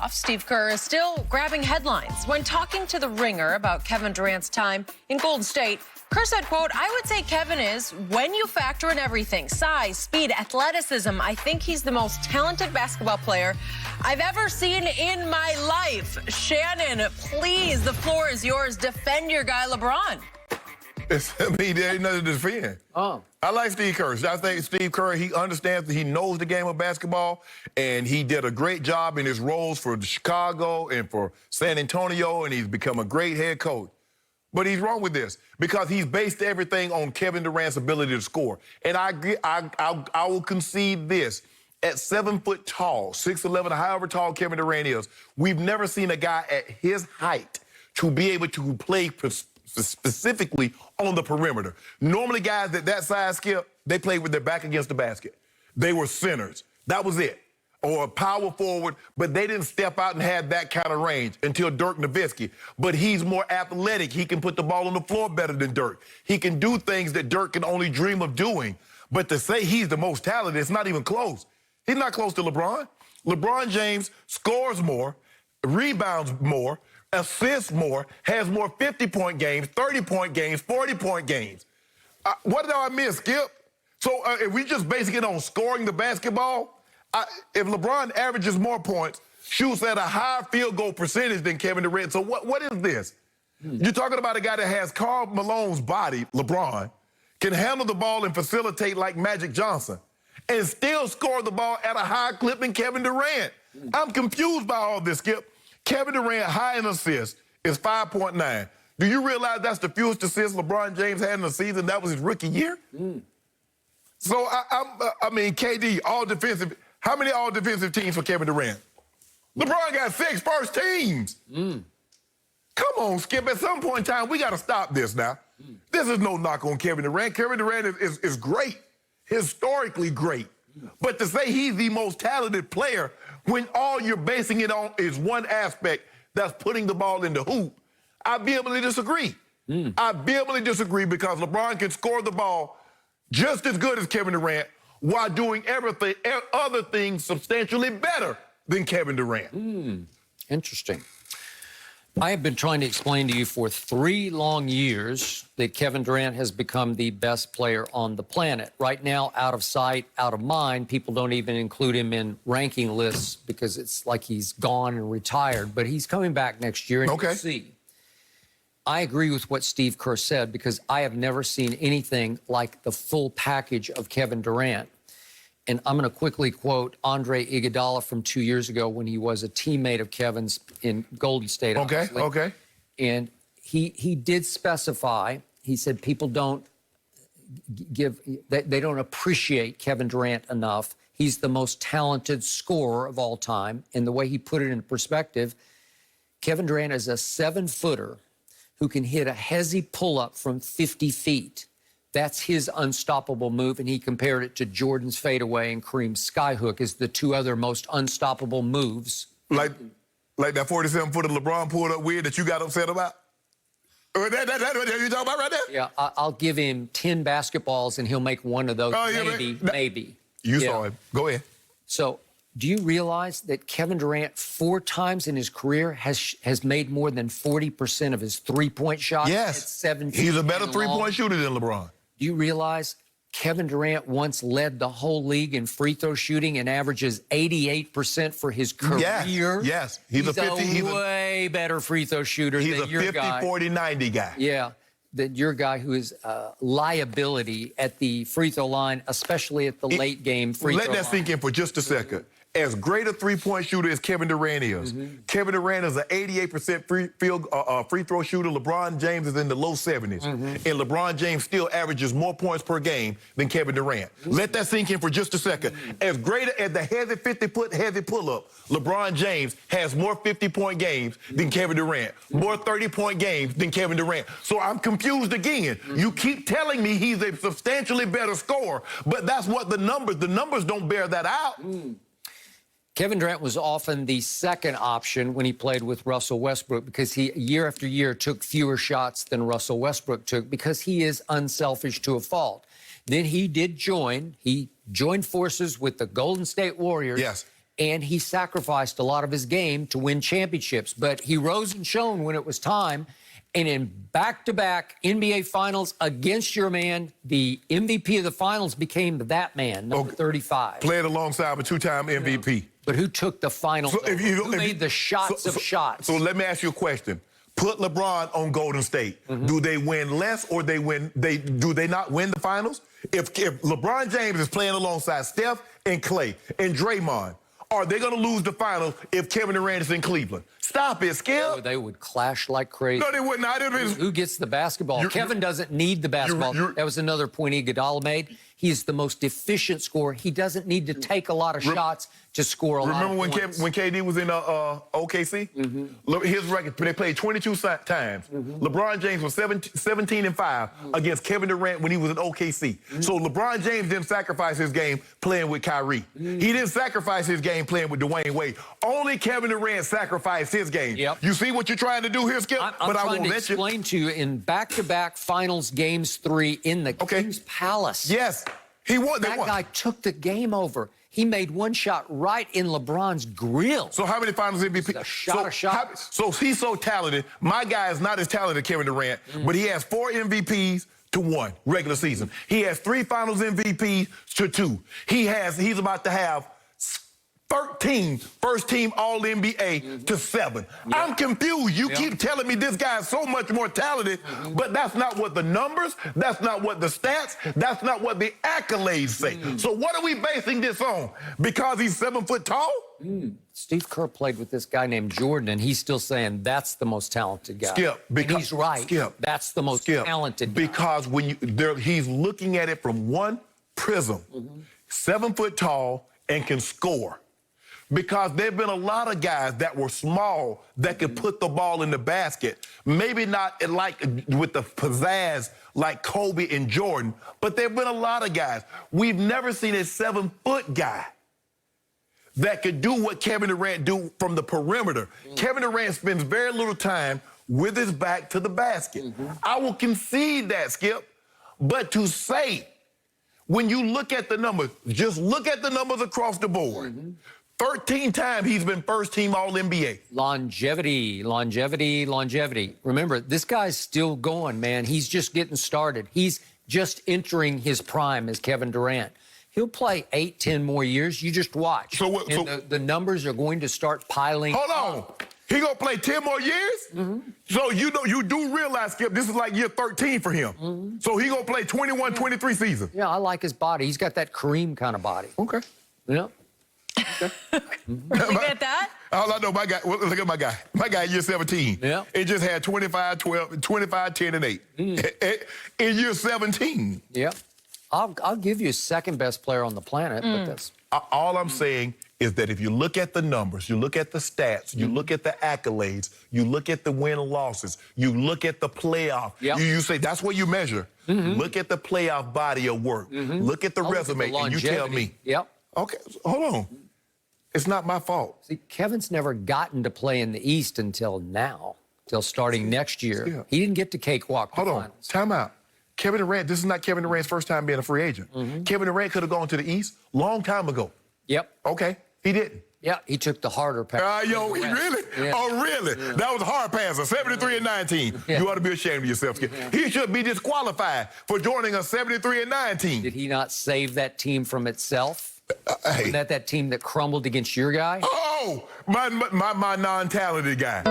playoffs, Steve Kerr is still grabbing headlines. When talking to The Ringer about Kevin Durant's time in Golden State, Kerr said, quote, "I would say Kevin is, when you factor in everything, size, speed, athleticism, I think he's the most talented basketball player I've ever seen in my life." Shannon, please, the floor is yours. Defend your guy, LeBron. There ain't nothing to defend. I like Steve Kerr. I think Steve Kerr, he understands that he knows the game of basketball, and he did a great job in his roles for Chicago and for San Antonio, and he's become a great head coach. But he's wrong with this because he's based everything on Kevin Durant's ability to score. And I will concede this. At 7 foot tall, 6'11", however tall Kevin Durant is, we've never seen a guy at his height to be able to play specifically on the perimeter. Normally, guys that size, Skip, they played with their back against the basket. They were centers. That was it. Or a power forward, but they didn't step out and have that kind of range until Dirk Nowitzki. But he's more athletic. He can put the ball on the floor better than Dirk. He can do things that Dirk can only dream of doing. But to say he's the most talented, it's not even close. He's not close to LeBron. LeBron James scores more, rebounds more, assists more, has more 50-point games, 30-point games, 40-point games. What did I miss, Skip? So if we just basing it on scoring the basketball, if LeBron averages more points, shoots at a higher field goal percentage than Kevin Durant, so what is this? You're talking about a guy that has Karl Malone's body, LeBron, can handle the ball and facilitate like Magic Johnson, and still score the ball at a higher clip than Kevin Durant. I'm confused by all this, Skip. Kevin Durant, high in assists, is 5.9. Do you realize that's the fewest assists LeBron James had in a season? That was his rookie year? So, I mean, KD, all defensive. How many all defensive teams for Kevin Durant? LeBron got 6 first teams. Come on, Skip. At some point in time, we got to stop this now. This is no knock on Kevin Durant. Kevin Durant is great, historically great. But to say he's the most talented player when all you're basing it on is one aspect, that's putting the ball in the hoop, I vehemently disagree. I vehemently disagree because LeBron can score the ball just as good as Kevin Durant while doing everything, other things substantially better than Kevin Durant. Interesting. I have been trying to explain to you for 3 long years that Kevin Durant has become the best player on the planet. Right now, out of sight, out of mind, people don't even include him in ranking lists because it's like he's gone and retired. But he's coming back next year, and you'll see. I agree with what Steve Kerr said because I have never seen anything like the full package of Kevin Durant. And I'm going to quickly quote Andre Iguodala from 2 years ago when he was a teammate of Kevin's in Golden State. Okay. And he did specify, he said people don't they don't appreciate Kevin Durant enough. He's the most talented scorer of all time. And the way he put it in perspective, Kevin Durant is a 7-footer who can hit a hezzy pull-up from 50 feet. That's his unstoppable move, and he compared it to Jordan's fadeaway and Kareem's skyhook as the 2 other most unstoppable moves. Like that 47-footer LeBron pulled up weird that you got upset about? That you talking about right there? Yeah, I'll give him 10 basketballs, and he'll make one of those, maybe. You saw him. Go ahead. So, do you realize that Kevin Durant 4 times in his career has made more than 40% of his three-point shots? Yes. At 17 He's a better three-point shooter than LeBron. Do you realize Kevin Durant once led the whole league in free throw shooting and averages 88% for his career? Yes. He's a way better free throw shooter than your guy. He's a 50, 40, 90 guy. Yeah, than your guy who is a liability at the free throw line, especially at the late game free throw line. Let that sink in for just a second. As great a three-point shooter as Kevin Durant is, Kevin Durant is an 88% free throw shooter. LeBron James is in the low 70s. And LeBron James still averages more points per game than Kevin Durant. Let that sink in for just a second. As great as the heavy 50-foot heavy pull-up, LeBron James has more 50-point games than Kevin Durant, more 30-point games than Kevin Durant. So I'm confused again. You keep telling me he's a substantially better scorer, but that's what the numbers don't bear that out. Kevin Durant was often the second option when he played with Russell Westbrook because he, year after year, took fewer shots than Russell Westbrook took because he is unselfish to a fault. Then he joined forces with the Golden State Warriors. Yes. and he sacrificed a lot of his game to win championships. But he rose and shone when it was time. And in back-to-back NBA Finals against your man, the MVP of the Finals became that man, number 35. Played alongside a two-time MVP. But who took the Finals? Who made the shots of shots? So let me ask you a question. Put LeBron on Golden State. Do they win less or do they not win the Finals? If LeBron James is playing alongside Steph and Clay and Draymond, are they going to lose the Finals if Kevin Durant is in Cleveland? Stop it, Skip. Oh, they would clash like crazy. No, they would not. Who gets the basketball? Kevin doesn't need the basketball. That was another point Iguodala made. He's the most efficient scorer. He doesn't need to take a lot of shots to score a lot of points. Remember when KD was in OKC? His record, they played 22 times. LeBron James was 17-5 against Kevin Durant when he was in OKC. So LeBron James didn't sacrifice his game playing with Kyrie. He didn't sacrifice his game playing with Dwayne Wade. Only Kevin Durant sacrificed his game. You see what you're trying to do here, Skip? I'm trying to explain to you in back-to-back Finals Games 3 in the King's Palace. Yes. He won. That guy took the game over. He made one shot right in LeBron's grill. So how many Finals MVP? A shot. So he's so talented. My guy is not as talented as Kevin Durant, but he has 4 MVPs to 1 regular season. He has 3 Finals MVPs to 2. He's about to have 13 first-team All-NBA to 7. I'm confused. You keep telling me this guy is so much more talented, but that's not what the numbers, that's not what the stats, that's not what the accolades say. So what are we basing this on? Because he's 7 foot tall? Steve Kerr played with this guy named Jordan, and he's still saying that's the most talented guy. Skip, because and he's right. Skip, that's the most talented guy. Because when he's looking at it from one prism, 7 foot tall and can score. Because there have been a lot of guys that were small that could put the ball in the basket. Maybe not like with the pizzazz like Kobe and Jordan, but there have been a lot of guys. We've never seen a 7 foot guy that could do what Kevin Durant do from the perimeter. Kevin Durant spends very little time with his back to the basket. I will concede that, Skip. But to say, when you look at the numbers, just look at the numbers across the board. 13 times he's been first-team All-NBA. Longevity. Remember, this guy's still going, man. He's just getting started. He's just entering his prime as Kevin Durant. He'll play 8, 10 more years. You just watch. So the numbers are going to start piling up. Hold on. He gonna play 10 more years? So you do realize, Skip, this is like year 13 for him. So he gonna play 21, 23 seasons. Yeah, I like his body. He's got that Kareem kind of body. Okay. Yeah. Leave it at that? All I know, my guy, look at my guy. My guy, year 17. Yeah. It just had 25, 12, 25, 10, and 8. In year 17. Yeah. I'll give you a second best player on the planet, but that's... All I'm saying is that if you look at the numbers, you look at the stats, you look at the accolades, you look at the win losses, you look at the playoff, you say that's what you measure. Look at the playoff body of work. Look at the resume, and you tell me. Okay, hold on. It's not my fault. See, Kevin's never gotten to play in the East until now, till starting next year. He didn't get to cakewalk the finals. Time out. Kevin Durant, this is not Kevin Durant's first time being a free agent. Kevin Durant could have gone to the East long time ago. Okay, he didn't. Yeah, he took the harder pass. Yo, he really? Oh, really? That was a hard passer, 73-19. You ought to be ashamed of yourself. He should be disqualified for joining us 73-19. Did he not save that team from itself? Wasn't that team that crumbled against your guy? Oh, my non-talented guy.